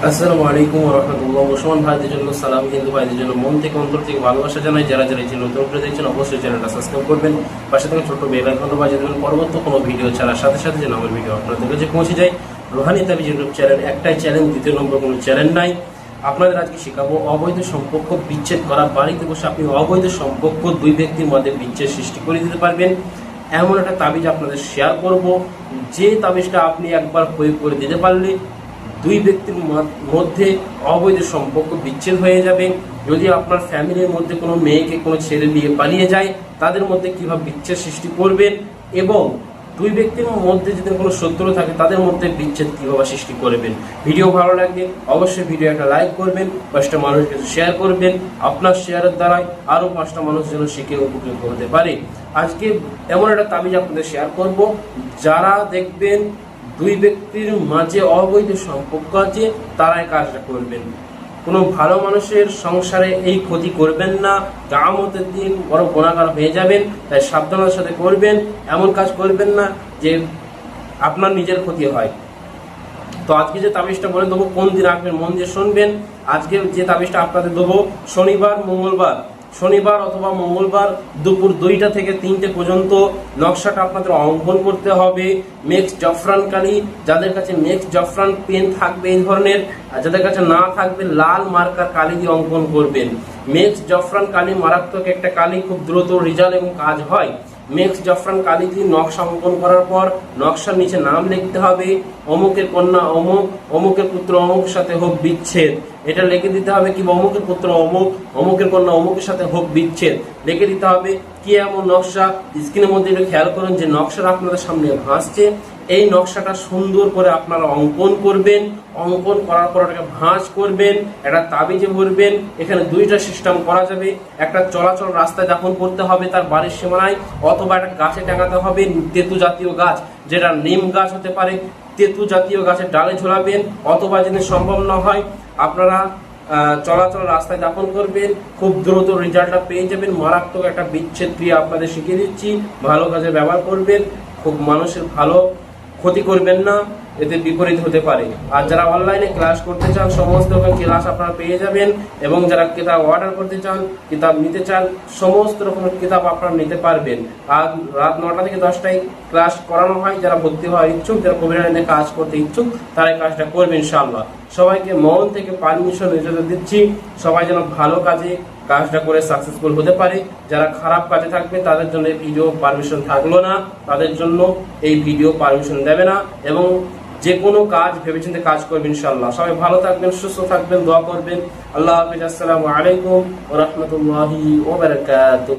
আসসালামু আলাইকুম ওয়া রাহমাতুল্লাহ। মুসলমান ভাইদের জন্য সালাম, হিন্দু ভাইদের জন্য মন থেকে অন্তর থেকে ভালোবাসা জানাই। যারা যারা এই নতুন করে দেখছেন অবশ্যই চ্যানেলটা সাবস্ক্রাইব করবেন, পাশে থেকে ছোট্ট বেল আইকনটা বাজিয়ে দেবেন পরবর্তী কোনো ভিডিও ছাড়ার সাথে সাথে যেন আমার ভিডিও আপনাদের কাছে পৌঁছে যায়। রুহানি তাবিজ ইউটিউব চ্যানেল একটাই চ্যানেল, দ্বিতীয় নম্বর কোনো চ্যানেল নাই। আপনাদের আজকে শেখাবো অবৈধ সম্পর্ক বিচ্ছেদ করা। বাড়িতে বসে আপনি অবৈধ সম্পর্ক দুই ব্যক্তির মধ্যে বিচ্ছেদ সৃষ্টি করে দিতে পারবেন এমন একটা তাবিজ আপনাদের শেয়ার করব, যে তাবিজটা আপনি একবার প্রয়োগ করে দিতে পারলে দুই ব্যক্তির মধ্যে অবৈধ সম্পর্ক বিচ্ছেদ হয়ে যাবে। যদি আপনার ফ্যামিলির মধ্যে কোনো মেয়েকে কোনো ছেলে নিয়ে পালিয়ে যায়, তাদের মধ্যে কিভাবে বিচ্ছেদ সৃষ্টি করবেন, এবং দুই ব্যক্তির মধ্যে যদি কোনো শত্রু থাকে তাদের মধ্যে বিচ্ছেদ কিভাবে সৃষ্টি করবেন। ভিডিও ভালো লাগলে অবশ্যই ভিডিও একটা লাইক করবেন, 5টা মানুষকে শেয়ার করবেন। আপনার শেয়ারের দ্বারাই আরও 5টা মানুষ যেন শিখে উপকৃত হতে পারে। আজকে এমন একটা তাবিজ আপনাদের শেয়ার করব, যারা দেখবেন দুই ব্যক্তির মাঝে অবৈধ সম্পর্ক আছে তারাই কাজটা করবেন। কোনো ভালো মানুষের সংসারে এই ক্ষতি করবেন না, কিয়ামতের দিন বড় গুনাহগার হয়ে যাবেন। তাই সাবধানতার সাথে করবেন, এমন কাজ করবেন না যে আপনার নিজের ক্ষতি হয়। তো আজকে যে তাবিজটা বলে দেবো, কোন দিন রাখবেন মন দিয়ে শুনবেন। আজকে যে তাবিজটা আপনাদের দেবো শনিবার অথবা মঙ্গলবার দুপুর 2টা থেকে 3টে পর্যন্ত নকশাটা আপনাদের অঙ্কন করতে হবে। মেক্স জাফরান কালি, যাদের কাছে মেক্স জাফরান পেন থাকবে এই ধরনের, আর যাদের কাছে না থাকবে লাল মার্কার কালি দিয়ে অঙ্কন করবেন। মেক্স জাফরান কালি মারাত্মক একটা কালি, খুব দ্রুত রেজাল্ট এবং কাজ হয়। মেক্স জাফরান কালি দিয়ে নকশা অঙ্কন করার পর নকশার নিচে নাম লিখতে হবে, অমুকের কন্যা অমুক, অমুকের পুত্র অমুকের সাথে হোক বিচ্ছেদ। এটা লিখে দিতে হবে কি, অমুকের পুত্র অমুক, অমুকের কন্যা অমুকের সাথে হোক বিচ্ছেদ লিখে দিতে হবে। কি এমন নকশা, স্ক্রিনের মধ্যে একটু খেয়াল করুন যে নকশাটা আপনাদের সামনে ভাসছে। এই নকশাটা সুন্দর করে আপনারা অঙ্কন করবেন। অঙ্কন করার পর এটাকে ভাঁজ করবেন, একটা তাবিজে ভরবেন। এখানে 2টা সিস্টেম করা যাবে। একটা চলাচল রাস্তায় দাফন করতে হবে তার বাড়ির সীমানায়, অথবা একটা গাছে টাঙাতে হবে, তেতু জাতীয় গাছ, যেটা নিম গাছ হতে পারে, তেতু জাতীয় গাছের ডালে ঝোলাবেন। অথবা যদি সম্ভব না হয় আপনারা চলাচল রাস্তায় দাফন করবেন, খুব দ্রুত রেজাল্টটা পেয়ে যাবেন। মারাত্মক একটা বিচ্ছেদ ক্রিয়া আপনাদের শিখিয়ে দিচ্ছি, ভালো কাজে ব্যবহার করবেন। খুব মানুষের ভালো ক্ষতি করবেন না, এতে বিপরীত হতে পারে। আর যারা অনলাইনে ক্লাস করতে চান সমস্ত রকম ক্লাস আপনারা পেয়ে যাবেন, এবং যারা কিতাব অর্ডার করতে চান, কিতাব নিতে চান, সমস্ত রকমের কিতাব আপনারা নিতে পারবেন। আর রাত 9টা থেকে 10টায় ক্লাস করানো হয়। যারা ভর্তি হওয়ার ইচ্ছুক, যারা কবির লাইনে কাজ করতে ইচ্ছুক, তারাই কাজটা করবেন ইনশাআল্লাহ। সবাইকে মন থেকে পারমিশন ইজাজত দিচ্ছি, সবাই যেন ভালো কাজে কাজটা করে সাকসেসফুল হতে পারে। যারা খারাপ কাজে থাকবে তাদের জন্য এই ভিডিও পারমিশন থাকলো না, তাদের জন্য এই ভিডিও পারমিশন দেবে না। এবং যে কোনো কাজ ভেবেচিন্তে কাজ করবেন ইনশাআল্লাহ। সবাই ভালো থাকবেন, সুস্থ থাকবেন, দোয়া করবেন। আল্লাহ হাফেজ। আসসালামু আলাইকুম ওয়া রাহমাতুল্লাহি ওয়া বারাকাতুহু।